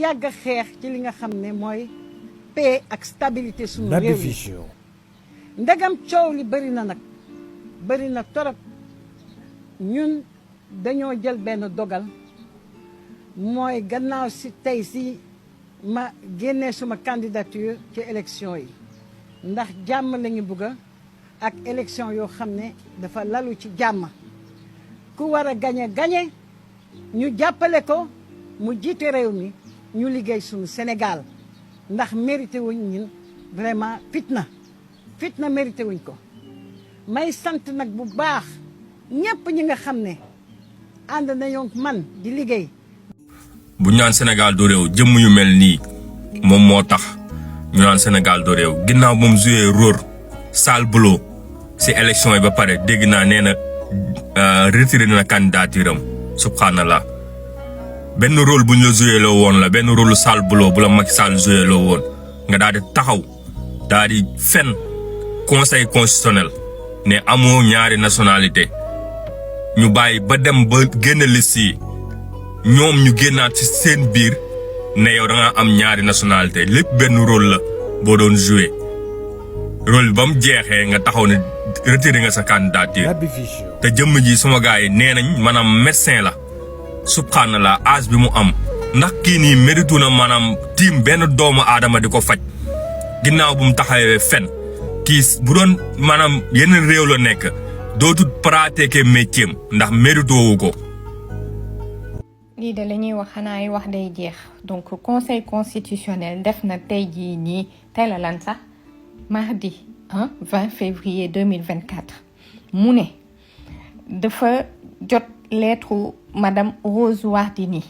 yàgg a xeex ci li nga xam ne mooy paix ak stabilité suñu réew mi ndegam coow li bëri na nag bëri na torop ñun dañoo jël benn dogal mooy gannaaw si tey si ma génnee suma candidature ci élection yi ndax jàmm lañu bëgg ak élection yoo xam ne dafa lalu ci jàmm ku war a gañe ñu jàppale ko mu jiite réew mi ñu liggéey suñu Sénégal ndax mérité wuñ ñun vraiment fitna mérité wuñ ko may sant nag bu baax ñëpp ñi nga xam ne ànd nañoo man di liggéey. bu ñu naan Sénégal du réew jëmm yu mel nii moom moo tax ñu naan Sénégal du réew ginnaaw moom joué rôle sale boulot si élection yi ba pare dégg naa nee na retiré na candidature am subhanallah benn rôle bu ñu la joué loo woon la benn rôle sale boulot bu la Macky Sall joué loo woon nga daal di taxaw daal di fen conseil constitutionnel ne amoo ñaari nationalité ñu bàyyi ba dem ba génn liste yi ñoom ñu génnaat ci seen biir ne yow da nga am ñaari nationalité lépp benn rôle la boo doon joué rôle bi ba mu jeexee nga taxaw ne retiré nga sa candidature te jëmm ji sama gars yi nee nañ maanaam médecin la subhanallah âge bi mu am ndax kii nii méritu na maanaam tiim benn doomu aadama di ko faj ginnaaw bu mu taxawee fen kii bu doon maanaam yeneen réew la nekk dootul pratiquer métier ndax mérite woowu ko. lii de la ñuy wax xanaa ay wax day jeex donc conseil constitutionnel def na tey jii nii tey la lan sax mardi 20 février 2024 mu ne dafa jot lettre madame Rose Wardini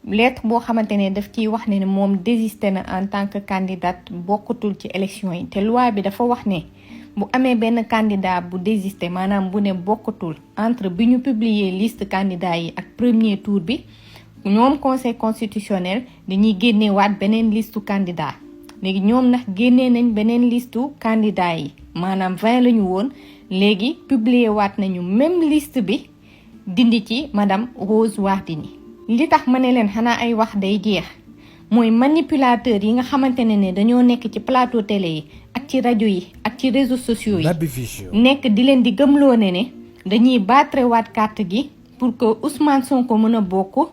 lettre boo xamante ne daf ciy wax ne moom désisté na en tant que candidate bokkatul ci élection yi te loi bi dafa wax ne bu amee benn candidat bu désisté maanaam bu ne bokkatul entre bi ñu publier liste candidat yi ak premier tour bi ñoom conseil constitutionnel dañuy génnee waat beneen listu candidat léegi ñoom nag génnee nañ beneen listu candidat yi maanaam 20 la ñu woon léegi publier waat nañu même liste bi dindi ci madame Rose Wardini li tax ma ne leen xanaa ay wax day jeex mooy manipulateur yi nga xamante ne dañoo nekk ci plateau télé yi ak ci rajo yi ak ci réseaux sociaux yi nekk di leen di gëmloo ne dañuy battre waat carte gi pour que Ousmane Sonko mën a bokk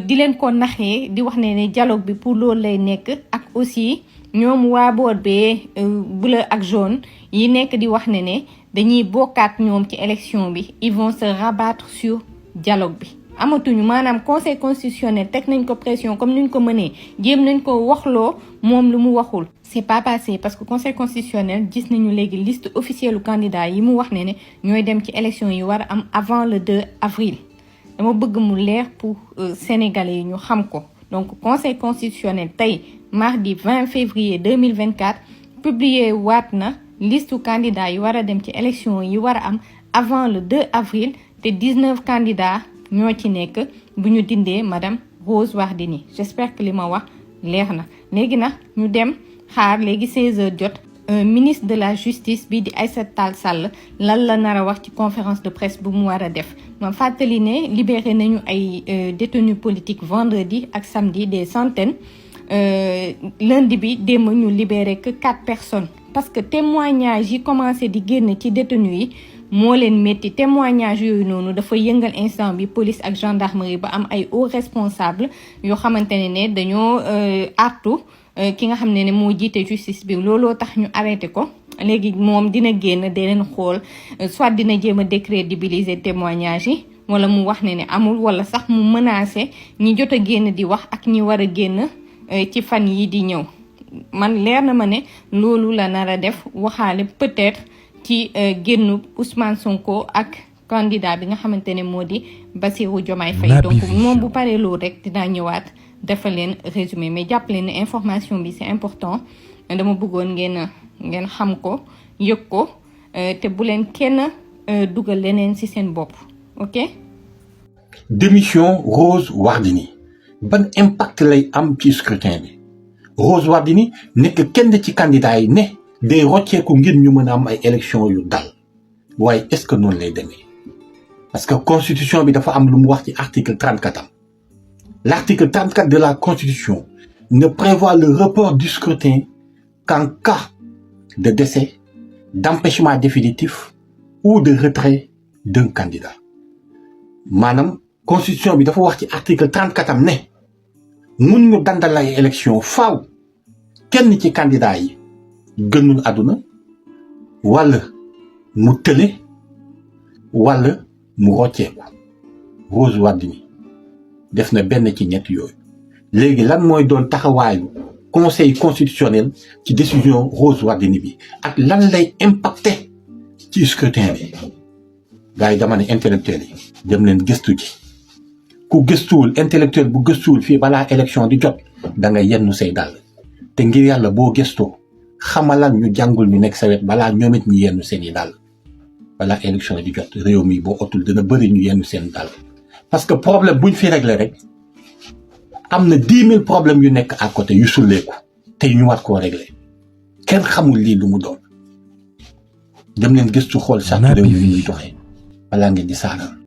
di leen ko naxee di wax ne dialogue bi pour loolu lay nekk ak aussi ñoom waa boor bee bleu ak jaune yi nekk di wax ne dañuy bokkaat ñoom ci élection bi ils vont se rabattre sur dialogue bi amatuñu maanaam conseil constitutionnel teg nañ ko pression comme niñ ko mënee jéem nañ ko waxloo moom lu mu waxul c'est pas passé parce que conseil constitutionnel gis nañu léegi liste officielle u candidat yi mu wax ne ñooy dem ci élection yi war a am avant le 2 avril dama bëgg mu leer pour sénégalais yi ñu xam ko donc conseil constitutionnel tey mardi 20 février 2024 publié waat na liste candidat yi war a dem ci élection yi war a am avant le 2 avril te 19 candidats ñoo ci nekk bu ñu dindee madame Rose Wardini j'espère que li ma wax leer na léegi nag ñu dem xaar léegi 16h jot ministre de la justice bi di Aïssata Tall Sall lan la nar a wax ci conférence de presse bu mu war a def ma fàttali ne libéré nañu ay détenus politiques vendredi ak samedi des centaines lundi bi démb ñu libéré que 4 personnes parce que témoignage yi commencé di génn ci détenus yi moo leen métti témoignage yooyu noonu dafa yëngal instant bi police ak gendarmerie ba am ay hauts responsables yoo xamante ne dañoo artu ki nga xam ne moo jiite justice bi looloo tax ñu arrêté ko léegi moom dina génn di leen xool soit dina jéem a décrédibiliser témoignage yi wala mu wax ne amul wala sax mu menacé ñi jot a génn di wax ak ñi war a génn ci fan yi di ñëw man leer na ma ne loolu la nar a def waxaale peut-être ci génnu Ousmane Sonko ak candidat bi nga xamante ne moo di Bassirou Diomaye Faye donc moom bu paree loolu rek dinaa ñëwaat defal leen résumé mais jàpp leen ne information bi c'est important dama bëggoon ngeen xam ko yëg ko te bu leen kenn dugal leneen ci seen bopp ok. démission Rose Wardini ban impact lay am ci scrutin bi Rose Wardini nekk kenn ci candidat yi ne day rocceeku ngir ñu mën a am ay élection yu dal waaye est-ce que noonu lay demee parce que constitution bi dafa am lu mu wax ci article 34 am L'article 34 de la Constitution ne prévoit le report du scrutin qu'en cas de décès, d'empêchement définitif ou de retrait d'un candidat. Manam Constitution bi dafa wax ci article 34 am ne mun ñu dandal ay élection faaw kenn ci candidat yi gënul aduna wala mu tële wala mu rocceeku. Rose Wardini def na benn ci ñett yooyu. Léegi lan mooy doon taxawaayu conseil constitutionnel ci décision Rose Wardini bi ak lan lay impacté ci scrutin bi. Gars yi dama ne intellectuel yi dem leen gëstu ji ku gëstuwul intellectuel bu gëstuwul fii balaa élection di jot da nga yennu say dàll te ngir yàlla boo gëstoo xamalan ñu jàngul ñu nekk sa wet balaa ñoom it ñu yennu seen i dàll balaa élection di jot réew mi boo otul dana bëri ñu yennu seen dàll. Parce que problème buñ fi réglé rek am na 10 000 problèmes yu nekk à côté yu sulleeku te ñu war koo réglé kenn xamul lii lu mu doon dem leen gëstu xool sax réew mi ñuy doxee balaa ngeen di saaral.